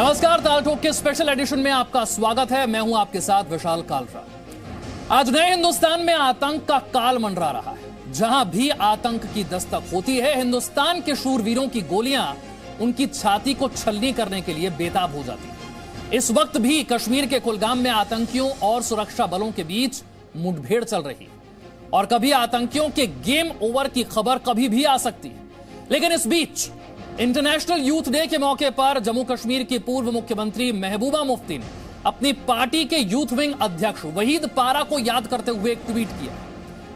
नमस्कार, तालठोक के special edition में आपका स्वागत है। मैं हूं आपके साथ विशाल कालरा। आज नए हिंदुस्तान में आतंक का काल मंडरा रहा है। जहां भी आतंक की दस्तक होती है, हिंदुस्तान के शूरवीरों की गोलियां उनकी छाती को छलनी करने के लिए बेताब हो जाती है। इस वक्त भी कश्मीर के कुलगाम में आतंकियों और सुरक्षा बलों के बीच मुठभेड़ चल रही है और कभी आतंकियों के गेम ओवर की खबर कभी भी आ सकती है। लेकिन इस बीच इंटरनेशनल यूथ डे के मौके पर जम्मू कश्मीर की पूर्व मुख्यमंत्री महबूबा मुफ्ती ने अपनी पार्टी के यूथ विंग अध्यक्ष वहीद पारा को याद करते हुए एक ट्वीट किया।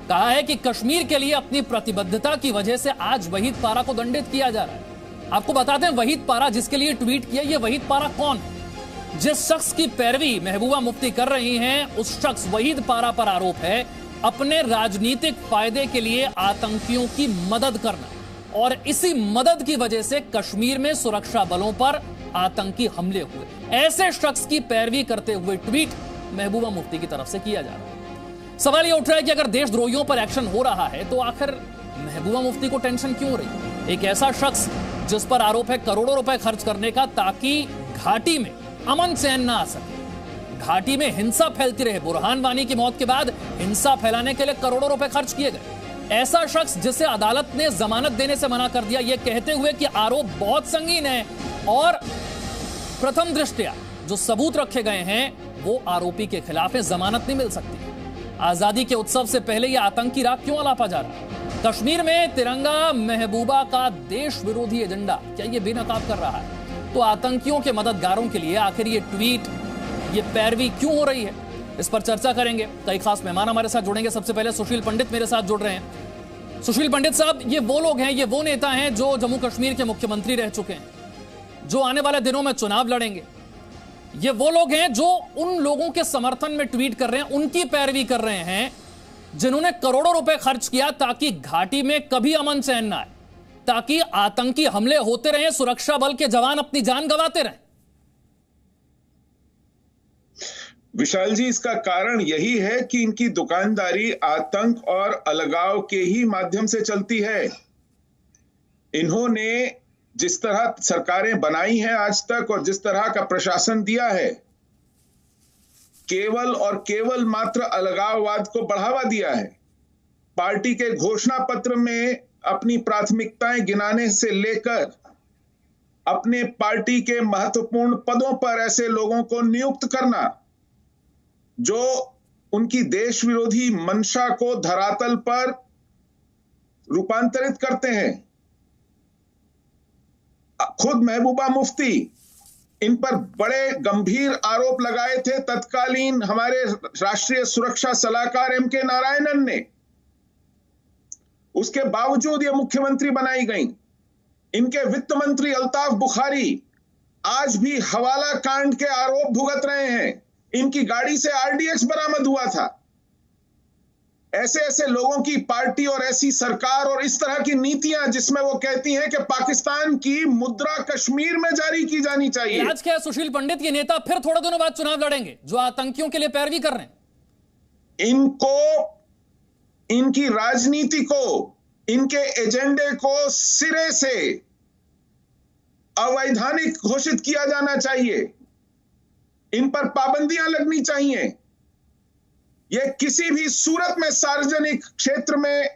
कहा है कि कश्मीर के लिए अपनी प्रतिबद्धता की वजह से आज वहीद पारा को दंडित किया जा रहा है। आपको बताते हैं वहीद पारा जिसके लिए ट्वीट किया, ये वहीद पारा कौन है? जिस शख्स की पैरवी महबूबा मुफ्ती कर रही हैं, उस शख्स वहीद पारा पर आरोप है अपने राजनीतिक फायदे के लिए आतंकियों की मदद करना, और इसी मदद की वजह से कश्मीर में सुरक्षा बलों पर आतंकी हमले हुए। ऐसे शख्स की पैरवी करते हुए ट्वीट महबूबा मुफ्ती की तरफ से किया जा रहा है। सवाल यह उठ रहा है कि अगर देशद्रोहियों पर एक्शन हो रहा है तो आखिर महबूबा मुफ्ती को टेंशन क्यों हो रही है? एक ऐसा शख्स जिस पर आरोप है करोड़ों रुपए खर्च करने का ताकि घाटी में अमन चैन ना आ सके, घाटी में हिंसा फैलती रहे। बुरहान वानी की मौत के बाद हिंसा फैलाने के लिए करोड़ों रुपए खर्च किए गए। ऐसा शख्स जिसे अदालत ने जमानत देने से मना कर दिया, यह कहते हुए कि आरोप बहुत संगीन है और प्रथम दृष्टया जो सबूत रखे गए हैं वो आरोपी के खिलाफ है, जमानत नहीं मिल सकती। आजादी के उत्सव से पहले यह आतंकी राग क्यों अलापा जा रहा है? कश्मीर में तिरंगा महबूबा का देश विरोधी एजेंडा क्या यह बेनकाब कर रहा है? तो आतंकियों के मददगारों के लिए आखिर ये ट्वीट, ये पैरवी क्यों हो रही है? इस पर चर्चा करेंगे। कई खास मेहमान हमारे साथ जुड़ेंगे। सबसे पहले सुशील पंडित मेरे साथ जुड़ रहे हैं। सुशील पंडित साहब, ये वो लोग हैं, ये वो नेता हैं जो जम्मू कश्मीर के मुख्यमंत्री रह चुके हैं, जो आने वाले दिनों में चुनाव लड़ेंगे। ये वो लोग हैं जो उन लोगों के समर्थन में ट्वीट कर रहे हैं, उनकी पैरवी कर रहे हैं जिन्होंने करोड़ों रुपए खर्च किया ताकि घाटी में कभी अमन चैन ना आए, ताकि आतंकी हमले होते रहे, सुरक्षा बल के जवान अपनी जान गंवाते रहे। विशाल जी, इसका कारण यही है कि इनकी दुकानदारी आतंक और अलगाव के ही माध्यम से चलती है। इन्होंने जिस तरह सरकारें बनाई हैं आज तक और जिस तरह का प्रशासन दिया है, केवल और केवल मात्र अलगाववाद को बढ़ावा दिया है। पार्टी के घोषणा पत्र में अपनी प्राथमिकताएं गिनाने से लेकर अपने पार्टी के महत्वपूर्ण पदों पर ऐसे लोगों को नियुक्त करना जो उनकी देश विरोधी मंशा को धरातल पर रूपांतरित करते हैं। खुद महबूबा मुफ्ती, इन पर बड़े गंभीर आरोप लगाए थे तत्कालीन हमारे राष्ट्रीय सुरक्षा सलाहकार एम.के. नारायणन ने। उसके बावजूद ये मुख्यमंत्री बनाई गई। इनके वित्त मंत्री अल्ताफ बुखारी आज भी हवाला कांड के आरोप भुगत रहे हैं। इनकी गाड़ी से आरडीएक्स बरामद हुआ था। ऐसे ऐसे लोगों की पार्टी और ऐसी सरकार और इस तरह की नीतियां जिसमें वो कहती हैं कि पाकिस्तान की मुद्रा कश्मीर में जारी की जानी चाहिए। आज क्या सुशील पंडित, ये नेता फिर थोड़े दिनों बाद चुनाव लड़ेंगे जो आतंकियों के लिए पैरवी कर रहे हैं? इनको, इनकी राजनीति को, इनके एजेंडे को सिरे से अवैधानिक घोषित किया जाना चाहिए। इन पर पाबंदियां लगनी चाहिए। यह किसी भी सूरत में सार्वजनिक क्षेत्र में,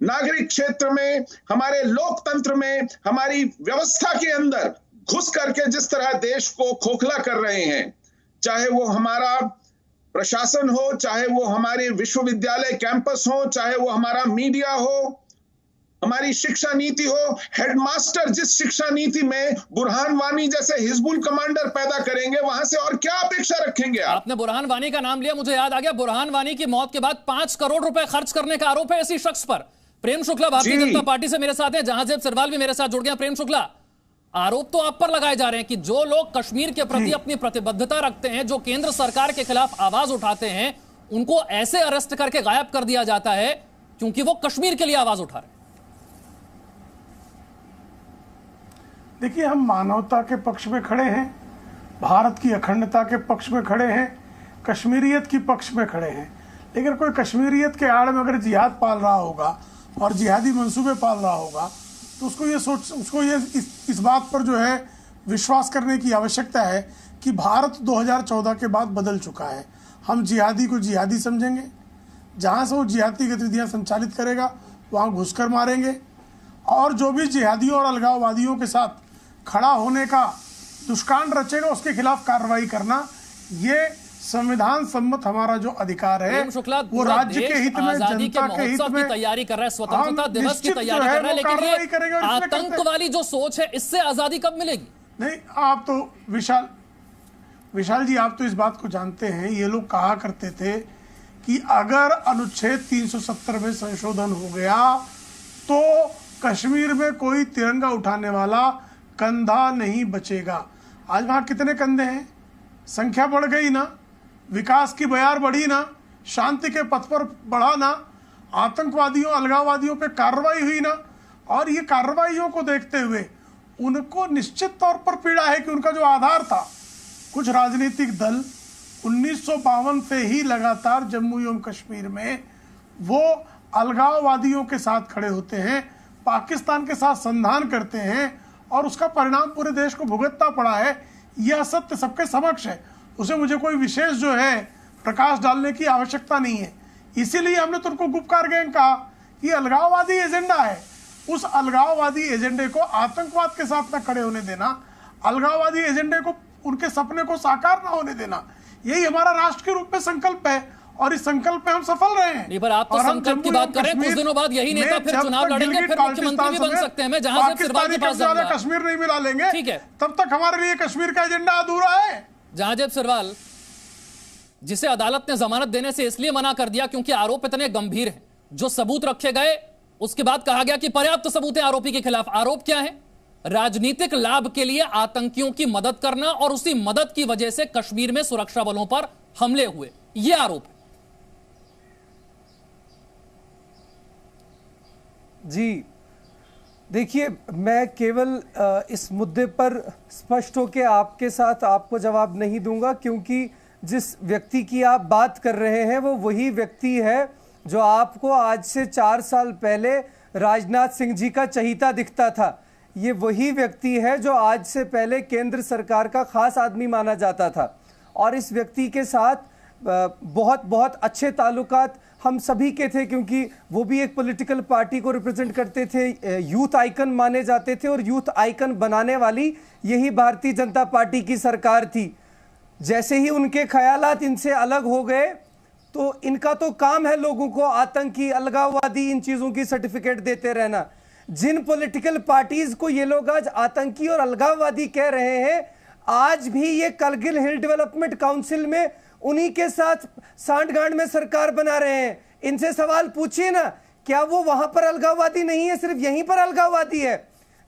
नागरिक क्षेत्र में, हमारे लोकतंत्र में, हमारी व्यवस्था के अंदर घुस करके जिस तरह देश को खोखला कर रहे हैं, चाहे वो हमारा प्रशासन हो, चाहे वो हमारे विश्वविद्यालय कैंपस हो, चाहे वो हमारा मीडिया हो, हमारी शिक्षा नीति हो, हेडमास्टर जिस शिक्षा नीति में बुरहान वानी जैसे हिजबुल कमांडर पैदा करेंगे, वहां से और क्या अपेक्षा रखेंगे आप? आपने बुरहान वानी का नाम लिया, मुझे याद आ गया, बुरहान वानी की मौत के बाद 5 करोड़ रुपए खर्च करने का आरोप है इसी शख्स पर। प्रेम शुक्ला भारतीय जनता पार्टी से मेरे साथ हैं, जहांजेब सिरवाल भी मेरे साथ जुड़ गया। प्रेम शुक्ला, आरोप तो आप पर लगाए जा रहे हैं कि जो लोग कश्मीर के प्रति अपनी प्रतिबद्धता रखते हैं, जो केंद्र सरकार के खिलाफ आवाज उठाते हैं, उनको ऐसे अरेस्ट करके गायब कर दिया जाता है क्योंकि वो कश्मीर के लिए आवाज उठा रहे हैं। देखिए, हम मानवता के पक्ष में खड़े हैं, भारत की अखंडता के पक्ष में खड़े हैं, कश्मीरियत की पक्ष में खड़े हैं। लेकिन कोई कश्मीरियत के आड़ में अगर जिहाद पाल रहा होगा और जिहादी मंसूबे पाल रहा होगा तो उसको ये इस बात पर जो है विश्वास करने की आवश्यकता है कि भारत 2014 के बाद बदल चुका है। हम जिहादी को जिहादी समझेंगे, जहाँ से वो जिहादी गतिविधियाँ संचालित करेगा वहाँ घुसकर मारेंगे, और जो भी जिहादियों और अलगाववादियों के साथ खड़ा होने का दुष्कांड रचेगा उसके खिलाफ कार्रवाई करना, ये संविधान सम्मत हमारा जो अधिकार है वो राज्य के हित में, जनता के हित में तैयारी कर रहा है, स्वतंत्रता दिवस की तैयारी कर रहा है, लेकिन ये आतंक वाली जो सोच है इससे आजादी कब मिलेगी? नहीं, आप तो विशाल जी, आप तो इस बात को जानते हैं, ये लोग कहा करते थे कि अगर अनुच्छेद 370 में संशोधन हो गया तो कश्मीर में कोई तिरंगा उठाने वाला कंधा नहीं बचेगा। आज वहां कितने कंधे हैं? संख्या बढ़ गई ना, विकास की बयार बढ़ी ना, शांति के पथ पर बढ़ा ना, आतंकवादियों अलगाववादियों पे कार्रवाई हुई ना। और ये कार्रवाइयों को देखते हुए उनको निश्चित तौर पर पीड़ा है कि उनका जो आधार था, कुछ राजनीतिक दल 1952 से ही लगातार जम्मू एवं कश्मीर में वो अलगाववादियों के साथ खड़े होते हैं, पाकिस्तान के साथ संधान करते हैं, और उसका परिणाम पूरे देश को भुगतना पड़ा है। यह सत्य सबके समक्ष है, उसे मुझे कोई विशेष जो है प्रकाश डालने की आवश्यकता नहीं है। इसीलिए हमने तो उनको गुपकार गैंग कहा कि अलगाववादी एजेंडा है, उस अलगाववादी एजेंडे को आतंकवाद के साथ न खड़े होने देना, अलगाववादी एजेंडे को, उनके सपने को साकार ना होने देना, यही हमारा राष्ट्र के रूप में संकल्प है, और इस संकल्प में हम सफल रहे हैं। नहीं, पर आप तो संकल्प की बात करें, कुछ दिनों बाद यही नेता फिर चुनाव लड़ेंगे, फिर मुख्यमंत्री भी बन सकते हैं। मैं जहां सिरवाल के पास जाऊंगा, कश्मीर नहीं मिला लेंगे, ठीक है, तब तक हमारे लिए कश्मीर का एजेंडा अधूरा है। जहांजेब सिरवाल, जिसे अदालत ने जमानत देने से इसलिए मना कर दिया क्योंकि आरोप इतने गंभीर हैं, जो सबूत रखे गए उसके बाद कहा गया कि पर्याप्त सबूत है आरोपी के खिलाफ। आरोप क्या है? राजनीतिक लाभ के लिए आतंकियों की मदद करना, और उसी मदद की वजह से कश्मीर में सुरक्षा बलों पर हमले हुए, यह आरोप है। जी देखिए, मैं केवल इस मुद्दे पर स्पष्ट होकर आपके साथ आपको जवाब नहीं दूंगा, क्योंकि जिस व्यक्ति की आप बात कर रहे हैं वो वही व्यक्ति है जो आपको आज से 4 साल पहले राजनाथ सिंह जी का चहीता दिखता था। ये वही व्यक्ति है जो आज से पहले केंद्र सरकार का खास आदमी माना जाता था, और इस व्यक्ति के साथ बहुत बहुत अच्छे ताल्लुकात हम सभी के थे, क्योंकि वो भी एक पॉलिटिकल पार्टी को रिप्रेजेंट करते थे, यूथ आइकन माने जाते थे, और यूथ आइकन बनाने वाली यही भारतीय जनता पार्टी की सरकार थी। जैसे ही उनके ख्यालात इनसे अलग हो गए तो इनका तो काम है लोगों को आतंकी, अलगाववादी, इन चीजों की सर्टिफिकेट देते रहना। जिन पॉलिटिकल पार्टीज को ये लोग आज आतंकी और अलगाववादी कह रहे हैं, आज भी ये करगिल हिल डेवलपमेंट काउंसिल में उन्हीं के साथ सांठगांठ में सरकार बना रहे हैं। इनसे सवाल पूछिए ना, क्या वो वहां पर अलगाववादी नहीं है, सिर्फ यहीं पर अलगाववादी है?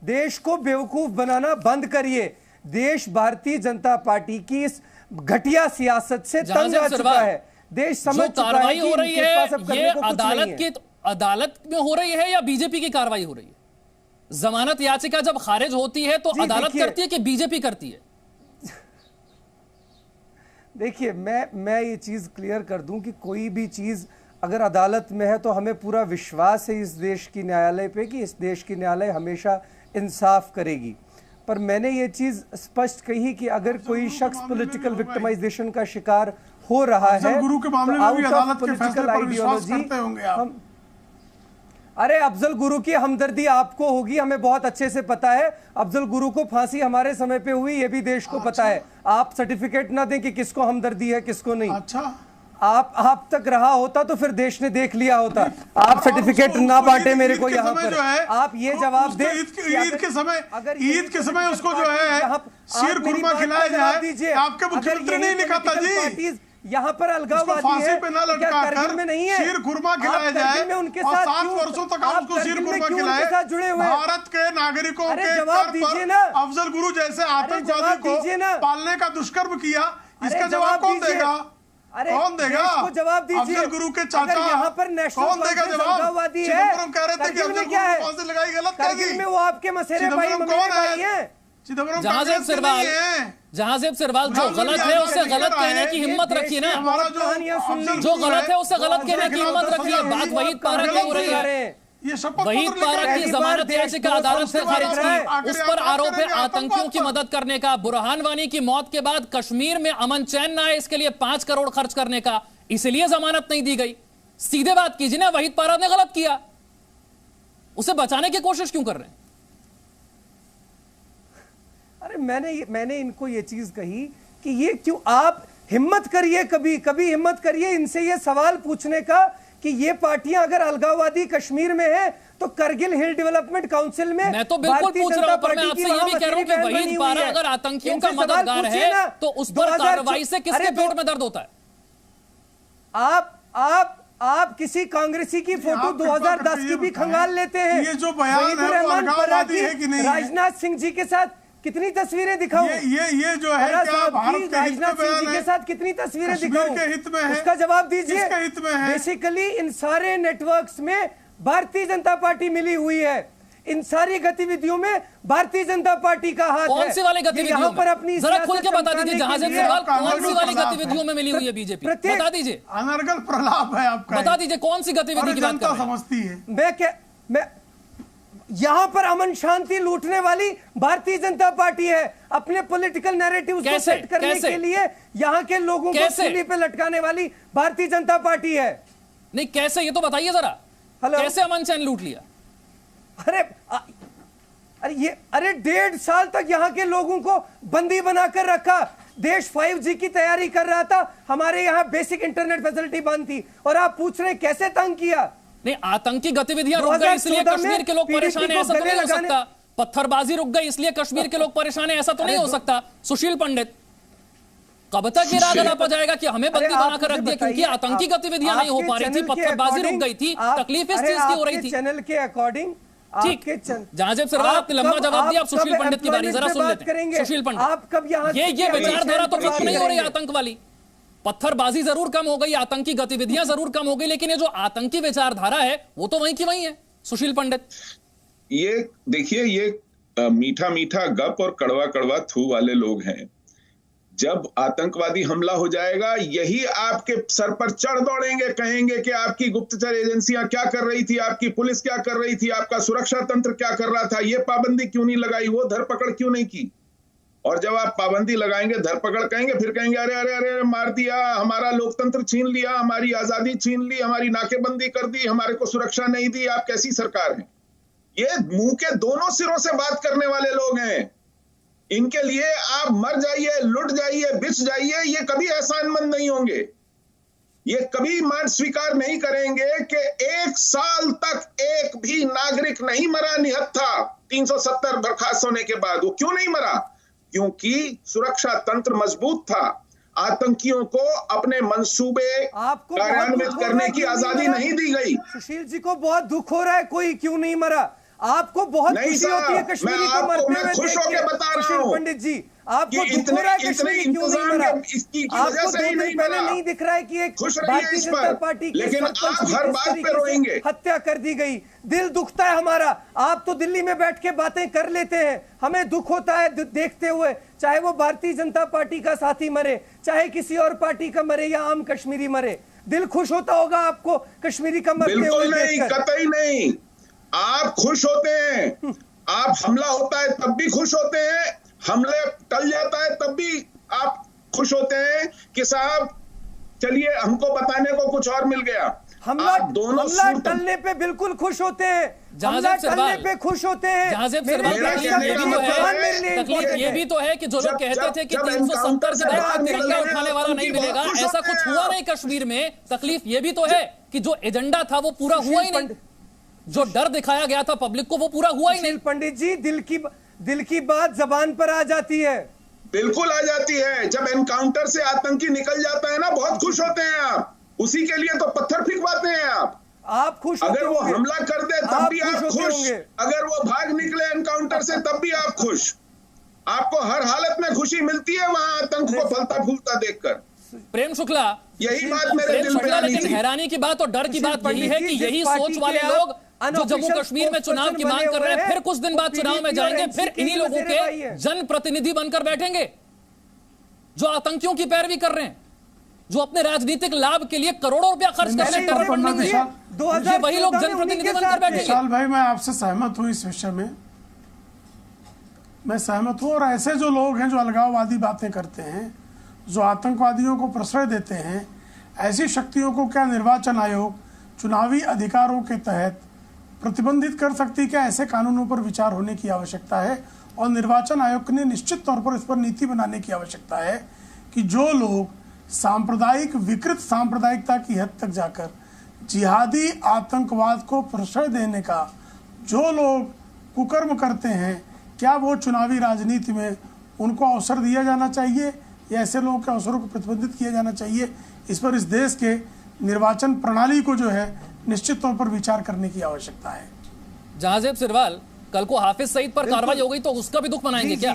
देश को बेवकूफ बनाना बंद करिए। देश भारतीय जनता पार्टी की इस घटिया सियासत से तंग आ चुका है। देश समझ चुका है कार्रवाई कि हो रही इनके पास अब है, करने ये को कुछ नहीं है। अदालत में हो रही है या बीजेपी की कार्रवाई हो रही है? जमानत याचिका जब खारिज होती है तो अदालत करती है कि बीजेपी करती है? देखिए, मैं ये चीज क्लियर कर दूं कि कोई भी चीज अगर अदालत में है तो हमें पूरा विश्वास है इस देश की न्यायालय पे कि इस देश की न्यायालय हमेशा इंसाफ करेगी। पर मैंने ये चीज स्पष्ट कही कि अगर कोई शख्स पॉलिटिकल विक्टिमाइजेशन का शिकार हो रहा है, गुरु के मामले में भी अदालत के फैसले पर विश्वास करते होंगे आप। अरे अफजल गुरु की हमदर्दी आपको होगी, हमें बहुत अच्छे से पता है। अफजल गुरु को फांसी हमारे समय पे हुई, ये भी देश को पता है। आप सर्टिफिकेट ना दें कि किसको हमदर्दी है किसको नहीं। अच्छा, आप तक रहा होता तो फिर देश ने देख लिया होता। आप सर्टिफिकेट ना बांटे मेरे को यहाँ पर, आप ये जवाब दें। ईद के समय उसको जो है शीर खुरमा खिलाया जाए, आपके मुख्यमंत्री नहीं लिखाता जी। यहाँ पर अलगाववादी फांसी पे ना लटका कर में नहीं है, शीर खुरमा खिलाया जाए में उनके और साथ 7 वर्षों तक आप उसको शीर खुरमा खिलाए। जुड़े हुए भारत के नागरिकों के जवाब दीजिए ना। अफजल गुरु जैसे आतंकवादी को पालने का दुष्कर्म किया, इसका जवाब कौन देगा? कौन देगा जवाब दीजिए? अफजल गुरु के चाचा यहाँ पर नेशनल कौन देगा जवाब? चिदम्बरम कह रहे थे कि अफजल गुरु को फांसी लगाई, गलत कर दी। में वो आपके मसेरे भाई कौन है? चिदम्बरम जहांजेब सिरवाल जो गलत है उसे गलत कहने की हिम्मत रखिए ना। जो गलत है उसे गलत कहने की हिम्मत रखिए। बात वही पारा हो रही है। ये शपथ वहीद पत्र पारा लिखे की हैं। जमानत याचिका अदालत से खारिज की, उस पर आरोप है आतंकियों की आतंकवाद मदद करने का। बुरहान वानी की मौत के बाद कश्मीर में अमन चैन न आए, इसके लिए 5 करोड़ खर्च करने का, इसलिए जमानत नहीं दी गई। सीधे बात कीजिए ना, वहीद पारा ने गलत किया, उसे बचाने की कोशिश क्यों कर रहे हैं? अरे मैंने इनको ये चीज कही कि ये क्यों, आप हिम्मत करिए, कभी कभी हिम्मत करिए इनसे ये सवाल पूछने का कि ये पार्टियां अगर अलगाववादी कश्मीर में है तो करगिल हिल डेवलपमेंट काउंसिल में मैं तो बिल्कुल पूछ रहा हूं, पर मैं आपसे ये भी कह रहा हूं कि वहीद पारा अगर आतंकियों का मददगार है तो उस पर कार्रवाई से किसके पेट में दर्द होता है? आप किसी कांग्रेसी की फोटो 2010 की भी खंगाल लेते हैं। ये जो बयान है वो अलगाववादी है कि नहीं है? राजनाथ सिंह जी के साथ कितनी तस्वीरें दिखाऊं? ये जो है क्या भारत के राजनाथ सिंह जी के साथ कितनी तस्वीरें दिखाऊं? के हित में है? उसका जवाब दीजिए। किसके हित में है? बेसिकली इन सारे नेटवर्क्स में भारतीय जनता पार्टी मिली हुई है, इन सारी गतिविधियों में भारतीय जनता पार्टी का हाथ है। कौन सी वाली गतिविधियों यहाँ में? पर अपनी जरा खुल के बता दीजिए, सियासत जहां से चमकाने के लिए सवाल कौन सी वाली कानून गतिविधियों में मिली हुई है बीजेपी? प्रत्येक- बता दीजिए, अनर्गल प्रलाप है आपका। बता दीजिए कौन सी गतिविधि की बात कर जनता रहे हैं? समझती है। मैं यहां पर अमन शांति लूटने वाली भारतीय जनता पार्टी है। अपने पॉलिटिकल नैरेटिव को कैसे? सेट करने कैसे? के लिए यहां के लोगों को कैसे? सूली पे लटकाने वाली भारतीय जनता पार्टी है। नहीं कैसे, ये तो बताइए जरा, हेलो? कैसे अमन चैन लूट लिया? अरे 1.5 साल तक यहां के लोगों को बंदी बनाकर रखा। देश 5G की तैयारी कर रहा था, हमारे यहां बेसिक इंटरनेट फैसिलिटी बंद थी, और आप पूछ रहे कैसे तंग किया? नहीं, आतंकी गतिविधियां रुक गई इसलिए 2014 कश्मीर के लोग में परेशान है, ऐसा तो PDP नहीं हो को सकता। पत्थरबाजी रुक गई इसलिए कश्मीर के लोग परेशान है, ऐसा तो नहीं हो सकता। सुशील पंडित, कब तक ये राग अलापा जाएगा कि हमें बंदी बनाकर रख दिया क्योंकि आतंकी गतिविधियां नहीं हो पा रही थी, पत्थरबाजी रुक गई थी, तकलीफ इस चीज की हो रही थी। चैनल के अकॉर्डिंग ठीक, जहांजेब सरवाल आपने लंबा जवाब दिया, अब सुशील पंडित की बारी, जरा सुन लेते हैं। सुशील पंडित, आप कब यहाँ ये विचारधारा तो खत्म नहीं हो रही आतंक वाली। पत्थरबाजी जरूर कम हो गई, आतंकी गतिविधियां जरूर कम हो गई, लेकिन ये जो आतंकी विचारधारा है वो तो वहीं की वहीं है। सुशील पंडित, ये देखिए, ये मीठा मीठा गप और कड़वा कड़वा थू वाले लोग हैं। जब आतंकवादी हमला हो जाएगा, यही आपके सर पर चढ़ दौड़ेंगे, कहेंगे कि आपकी गुप्तचर एजेंसियां क्या कर रही थी, आपकी पुलिस क्या कर रही थी, आपका सुरक्षा तंत्र क्या कर रहा था, ये पाबंदी क्यों नहीं लगाई, वो धरपकड़ क्यों नहीं की। और जब आप पाबंदी लगाएंगे, धरपकड़ कहेंगे, फिर कहेंगे अरे अरे अरे मार दिया, हमारा लोकतंत्र छीन लिया, हमारी आजादी छीन ली, हमारी नाकेबंदी कर दी, हमारे को सुरक्षा नहीं दी, आप कैसी सरकार है। ये मुंह के दोनों सिरों से बात करने वाले लोग हैं। इनके लिए आप मर जाइए, लुट जाइए, बिछ जाइए, ये कभी एहसानमंद नहीं होंगे। ये कभी मान स्वीकार नहीं करेंगे कि 1 साल तक एक भी नागरिक नहीं मरा निहत्था 370 बर्खास्त होने के बाद। वो क्यों नहीं मरा? क्योंकि सुरक्षा तंत्र मजबूत था। आतंकियों को अपने मंसूबे कार्यान्वित करने की आजादी नहीं दी गई। सुशील जी को बहुत दुख हो रहा है, कोई क्यों नहीं मरा? आपको बहुत खुशी होती है कश्मीरी को मरते हुए खुश होकर बता रहा हूं पंडित जी, आपको दुख हो रहा है कश्मीरी क्यों नहीं मरा? आपको 2 दिन पहले नहीं दिख रहा है कि एक भारतीय जनता पार्टी की सरपंच हर बात पे रोएंगे, हत्या कर दी गई। दिल दुखता है हमारा। आप तो दिल्ली में बैठ के बातें कर लेते हैं, हमें दुख होता है देखते हुए, चाहे वो भारतीय जनता पार्टी का साथी मरे, चाहे किसी और पार्टी का मरे या आम कश्मीरी मरे। दिल खुश होता होगा आपको कश्मीरी का मरते हुए बिल्कुल नहीं, कतई नहीं। आप खुश होते हैं, आप हमला होता है तब भी खुश होते हैं, हमले टल जाता है तब भी आप खुश होते हैं कि साहब चलिए हमको बताने को कुछ और मिल गया। हमला टलने पे बिल्कुल खुश होते हैं, हमला टलने पे खुश होते हैं। तकलीफ ये भी तो है कि जो लोग कहते थे कि 370 से बढ़कर तिरंगा उठाने वाला नहीं मिलेगा, ऐसा कुछ हुआ नहीं कश्मीर में। तकलीफ ये भी तो है कि जो एजेंडा था वो पूरा हुआ ही नहीं, जो डर दिखाया गया था पब्लिक को वो पूरा हुआ ही नहीं। पंडित जी, दिल की बात जबान पर आ जाती है। बिल्कुल आ जाती है। जब एनकाउंटर से आतंकी निकल जाता है ना, बहुत खुश होते हैं आप। उसी के लिए तो पत्थर फिकवाते हैं आप खुश। अगर वो हमला कर दे तब भी आप खुश, अगर वो भाग निकले एनकाउंटर से तब भी आप खुश। आपको हर हालत में खुशी मिलती है वहां आतंक को फलता फूलता देखकर। प्रेम शुक्ला, यही बात मेरे दिल में आनी थी। लेकिन हैरानी की बात और डर की बात यही है कि यही सोच वाले लोग जो जम्मू कश्मीर में चुनाव की मांग कर रहे हैं, फिर कुछ दिन बाद चुनाव में जाएंगे, फिर इन्हीं लोगों के जनप्रतिनिधि बनकर बैठेंगे जो आतंकियों की पैरवी कर रहे हैं। जो अपने राजनीतिक लाभ के लिए करोड़ों रुपया खर्च कर रहे हैं टेरर फंडिंग में। ये वही लोग जनप्रतिनिधि बनकर बैठे। विशाल भाई, मैं आपसे सहमत हूं, इस विषय में मैं सहमत हूं। और ऐसे जो लोग हैं जो अलगाववादी बातें करते हैं, जो आतंकवादियों को प्रश्रय देते हैं, ऐसी शक्तियों को क्या निर्वाचन आयोग चुनावी अधिकारों के तहत प्रतिबंधित कर सकती? क्या ऐसे कानूनों पर विचार होने की आवश्यकता है? और निर्वाचन आयोग ने निश्चित तौर पर इस पर नीति बनाने की आवश्यकता है कि जो लोग सांप्रदायिक विकृत सांप्रदायिकता की हद तक जाकर जिहादी आतंकवाद को प्रश्रय देने का जो लोग कुकर्म करते हैं, क्या वो चुनावी राजनीति में उनको अवसर दिया जाना चाहिए या ऐसे लोगों के अवसरों को प्रतिबंधित किया जाना चाहिए? इस पर इस देश के निर्वाचन प्रणाली को जो है निश्चित तौर पर विचार करने की आवश्यकता है। जहांजेब सिरवाल, कल को हाफिज सईद पर कार्रवाई हो गई तो उसका भी दुख मनाएंगे क्या?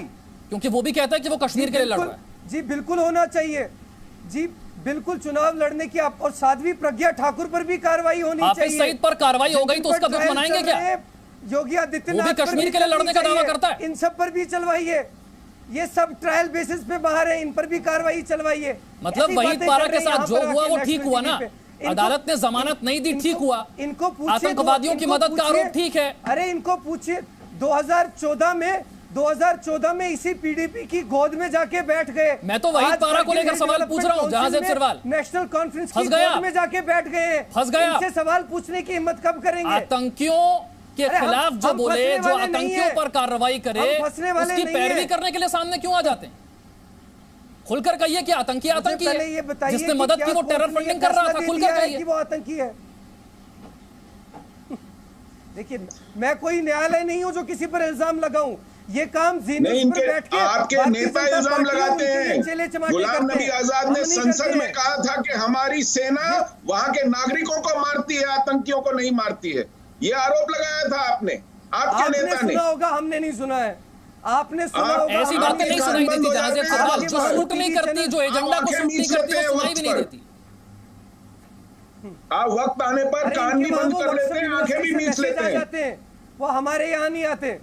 क्योंकि वो भी कहता है कि वो कश्मीर के लिए लड़ रहा है। जी बिल्कुल होना चाहिए जी, बिल्कुल चुनाव लड़ने की और साध्वी प्रज्ञा ठाकुर पर भी कार्रवाई होनी चाहिए। हाफिज सईद पर कार्रवाई हो गई तो उसका दुख मनाएंगे क्या? योगी आदित्यनाथ वो भी कश्मीर के लिए लड़ने का दावा करता है। इन सब पर भी चलवाइए, ये सब ट्रायल बेसिस पे बाहर है, इन पर भी कार्रवाई चलवाइए। मतलब वहीद पारा के साथ जो हुआ वो ठीक हुआ ना? अदालत ने जमानत नहीं दी, ठीक हुआ। इनको पूछिए, आतंकवादियों की मदद का आरोप ठीक है। अरे इनको पूछिए, 2014 में इसी पीडीपी की गोद में जाके बैठ गए। मैं तो वहीद पारा को लेकर सवाल पूछ रहा हूं जहांजेब सिरवाल। नेशनल कॉन्फ्रेंस की गोद में जाके बैठ गए, फंस गया। इनसे सवाल पूछने की हिम्मत कब करेंगे? आतंकियों के खिलाफ जो बोले, जो आतंकियों पर कार्रवाई करे, उसकी पैरवी करने के लिए सामने क्यों आ जाते हैं? खुलकर कहिए कि आतंकी आतंकी है, जिसने मदद की वो टेरर फंडिंग कर रहा था। खुलकर कहिए कि वो आतंकी है। देखिए, मैं कोई न्यायालय नहीं हूं जो किसी पर इल्जाम लगाऊं। ये काम जीनियस पर बैठ के आपके नेता इल्जाम लगाते हैं। गुलाम नबी आजाद ने संसद में कहा था कि हमारी सेना वहां के नागरिकों को मारती है, आतंकियों को नहीं मारती है। ये आरोप लगाया था आपने, आपके नेता ने। सुना होगा, हमने नहीं सुना है। आपने सुना होगा, ऐसी बातें नहीं सुनाई देती जहांजेब सिरवाल। जो सूट नहीं करती, जो एजेंडा को सूट नहीं करती, वो सुनाई भी नहीं देती। आप वक्त आने पर कान भी बंद कर लेते हैं, आंखें भी मीच लेते हैं। वो हमारे यहाँ नहीं आते।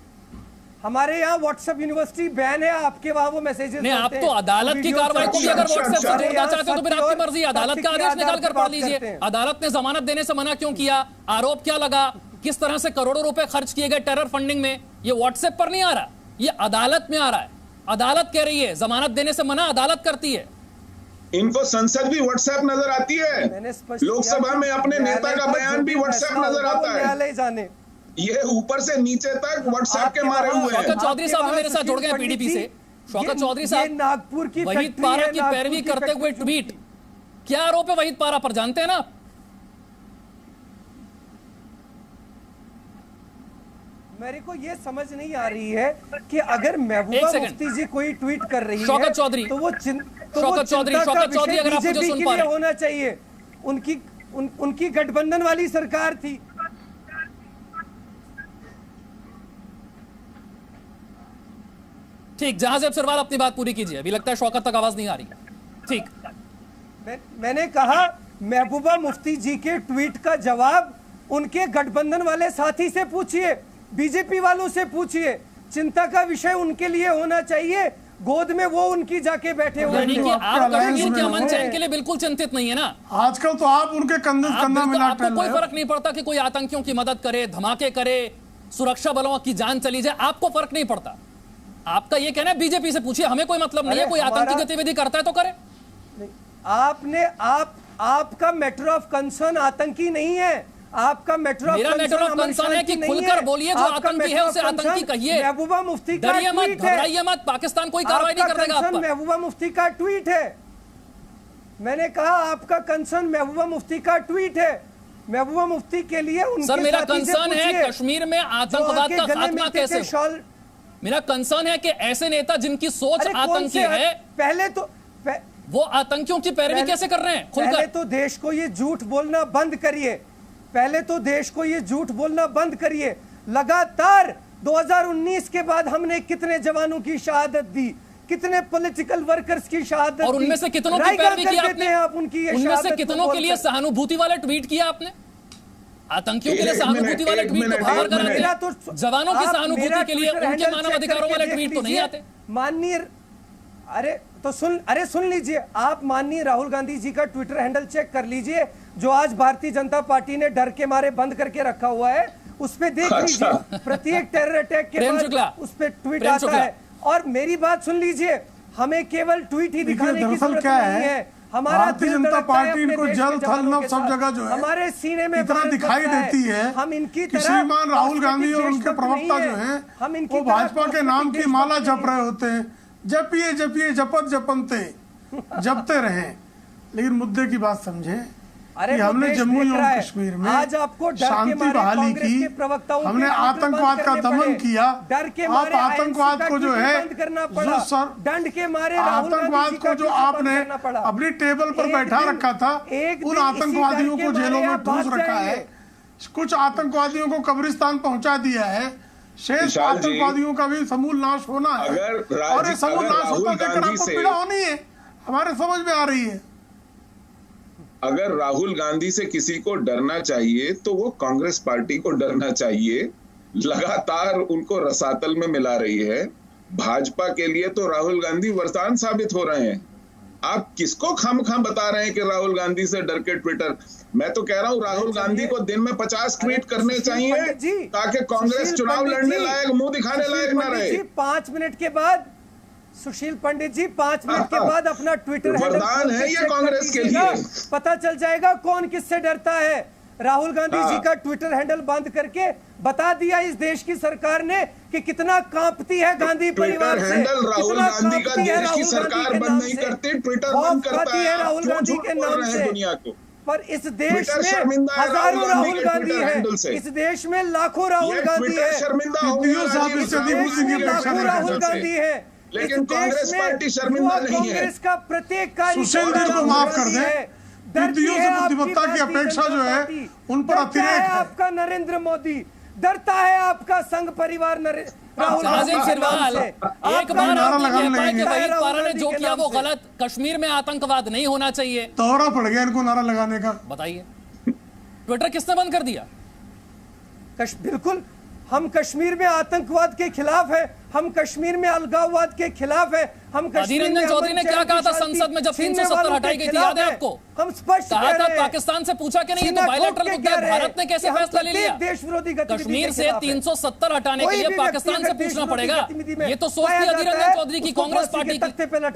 हमारे यहाँ व्हाट्सएप यूनिवर्सिटी बैन है, आपके वहाँ वो मैसेजेस नहीं। आप तो अदालत की कार्रवाई को भी अगर व्हाट्सएप से जोड़ना चाहते हो तो फिर आपकी मर्जी। अदालत का आदेश निकाल कर पढ़ लीजिए। अदालत ने जमानत देने से मना क्यों किया? आरोप क्या लगा? किस तरह से करोड़ों रुपए खर्च किए गए टेरर फंडिंग में? ये व्हाट्सएप पर नहीं आ रहा, ये अदालत में आ रहा है। अदालत कह रही है जमानत देने से मना, अदालत करती है। इनको संसद भी व्हाट्सएप नजर आती है, लोकसभा में अपने नेता का बयान भी व्हाट्सएप नजर आता है। ये ऊपर से नीचे तक व्हाट्सएप के मारे हुए हैं। शौकत चौधरी साहब मेरे साथ जुड़ गए पीडीपी से। शौकत चौधरी साहब, नागपुर की वहीद पारा की पैरवी करते हुए ट्वीट, क्या आरोप है वहीद पारा पर, जानते हैं ना? मेरे को ये समझ नहीं आ रही है कि अगर महबूबा मुफ्ती जी कोई ट्वीट कर रही है शौकत चौधरी, तो वो शौकत चौधरी अगर आप मुझे सुन पा रहे हैं, होना चाहिए। उनकी गठबंधन वाली सरकार थी। ठीक, जहांजेब सिरवाल अपनी बात पूरी कीजिए। अभी लगता है शौकत तक आवाज नहीं आ रही। ठीक, मैंने कहा महबूबा मुफ्ती जी के ट्वीट का जवाब उनके गठबंधन वाले साथी से पूछिए, बीजेपी वालों से पूछिए। चिंता का विषय उनके लिए होना चाहिए। गोद में वो उनकी जाके बैठे हुए। यानी कि आप कश्मीर के अमन चैन के लिए बिल्कुल चिंतित नहीं है ना? आजकल तो आप उनके कंधे कंधा मिला, आपको कोई फर्क नहीं पड़ता कि कोई आतंकियों की मदद करे, धमाके करे, सुरक्षा बलों की जान चली जाए, आपको फर्क नहीं पड़ता। आपका ये कहना है बीजेपी से पूछिए, हमें कोई मतलब नहीं है। कोई आतंकी गतिविधि करता है तो करे। आपका मैटर ऑफ कंसर्न आतंकी नहीं है। आपका मैटर ऑफ कंसर्न है कि खुलकर बोलिए, जो आतंकी है उसे आतंकी कहिए। महबूबा मुफ्ती का डरिए मत, घबराइए मत, पाकिस्तान कोई कार्रवाई नहीं कर देगा आप पर। महबूबा मुफ्ती का ट्वीट है। मैंने कहा आपका कंसर्न महबूबा मुफ्ती का ट्वीट है। महबूबा मुफ्ती के लिए सर मेरा कंसर्न है कश्मीर में आतंकवाद का खात्मा कैसे हो। मेरा कंसर्न है कि ऐसे नेता जिनकी सोच आतंकी है, पहले तो वो आतंकियों की पैरवी कैसे कर रहे हैं खुलकर। पहले तो देश को ये झूठ बोलना बंद करिए। पहले तो देश को ये झूठ बोलना बंद करिए। लगातार 2019 के बाद हमने कितने जवानों की शहादत दी, कितने पॉलिटिकल वर्कर्स की शहादत दी, और उनमें से कितनों की पैरवी की आपने? आप उनकी उनमें से कितनों के लिए सहानुभूति वाला ट्वीट किया आपने? आतंकियों के लिए सहानुभूति वाले ट्वीट तो बाहर कराते हैं, जवानों की सहानुभूति के लिए, उनके मानव अधिकारों वाले ट्वीट तो नहीं आते। माननीय, अरे तो सुन लीजिए, आप माननीय राहुल गांधी जी का ट्विटर हैंडल चेक कर लीजिए, जो आज भारतीय जनता पार्टी ने डर के मारे बंद करके रखा हुआ है, उस पे देख लीजिए, प्रत्येक टेरर अटैक के बाद उस पे ट्वीट आता है। और मेरी बात सुन लीजिए, हमें केवल ट्वीट ही दिखाने की जरूरत नहीं है, हमारा भारतीय जनता पार्टी इनको जल थल नभ सब जगह जो है हमारे सीने में इतना दिखाई देती है। हम इनकी कि श्रीमान राहुल गांधी और उनके प्रवक्ता जो हैं, वो भाजपा के नाम की माला जप रहे होते हैं, जपिए जपिए जपत जपनते जपते रहें, लेकिन मुद्दे की बात समझें कि हमने जम्मू एवं कश्मीर में आज आपको शांति बहाली की, हमने आतंकवाद का दमन किया। आप आतंकवाद को जो है दंड के मारे आतंकवाद को जो आपने अपनी टेबल पर बैठा रखा था, उन आतंकवादियों को जेलों में ठूस रखा है, कुछ आतंकवादियों को कब्रिस्तान पहुंचा दिया है, शेष आतंकवादियों का भी समूल नाश होना है। और ये समूल नाश होता देखकर आपको पीड़ा होनी है, हमारे समझ में आ रही है। अगर राहुल गांधी से किसी को डरना चाहिए तो वो कांग्रेस पार्टी को डरना चाहिए, लगातार उनको रसातल में मिला रही है। भाजपा के लिए तो राहुल गांधी वरदान साबित हो रहे हैं। आप किसको खामखाम बता रहे हैं कि राहुल गांधी से डर के ट्विटर? मैं तो कह रहा हूं राहुल गांधी को दिन में 50 ट्वीट करने चाहिए ताकि कांग्रेस चुनाव लड़ने लायक, मुंह दिखाने लायक ना रहे। 5 मिनट के बाद सुशील पंडित जी 5 मिनट के बाद अपना ट्विटर वरदान है ये कांग्रेस के लिए, पता चल जाएगा कौन किससे डरता है। राहुल गांधी जी का ट्विटर हैंडल बंद करके बता दिया इस देश की सरकार ने कि कितना कांपती है गांधी परिवार से। हैंडल राहुल गांधी का देश की सरकार बंद नहीं करती, ट्विटर बंद करता है राहुल गांधी के नाम से दुनिया को। पर इस देश में हजारों राहुल गांधी है, इस देश में लाखों राहुल गांधी है, लाखों राहुल गांधी है, लेकिन कांग्रेस पार्टी शर्मिंदा नहीं है। कांग्रेस का प्रत्येक कार्य सुशील जी को माफ कर दें, बुद्धियों से बुद्धिमत्ता की अपेक्षा जो है उन पर अतिरेक है। आपका नरेंद्र मोदी डरता है, आपका संघ परिवार राहुल गांधी सिरवाल एक बार वहीद पारा ने जो किया वो गलत, कश्मीर में आतंकवाद नहीं होना चाहिए, दौरा पड़ गया इनको नारा लगाने का। बताइए ट्विटर किसने बंद कर दिया? बिल्कुल, हम कश्मीर में आतंकवाद के खिलाफ है, हम कश्मीर में अलगाववाद के खिलाफ है, हम अधीर रंजन चौधरी ने क्या कहा था संसद में जब 370 हटाई गई थी, याद है आपको? हम स्पष्ट कहा था पाकिस्तान से पूछा कि नहीं ये तो बायलैटरल मुद्दा है, भारत ने कैसे फैसला ले लिया? देश विरोधी कश्मीर से 370 हटाने के लिए पाकिस्तान से पूछना पड़ेगा। ये तो सोचती अधीर रंजन चौधरी की कांग्रेस पार्टी की,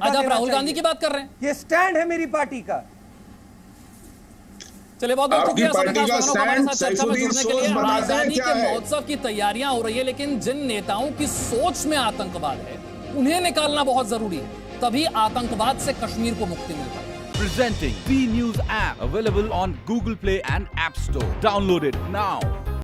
आज आप राहुल गांधी की बात कर रहे हैं। ये स्टैंड है मेरी पार्टी का। चलिए बहुत बहुत शुक्रिया पार्टी का स्टैंड चर्चा में जुड़ने के लिए। आजादी के महोत्सव की तैयारियां हो रही है, लेकिन जिन नेताओं की सोच में आतंकवाद है उन्हें निकालना बहुत जरूरी है, तभी आतंकवाद से कश्मीर को मुक्ति मिल पाए। Presenting B News app available on Google Play and App Store. Download it now.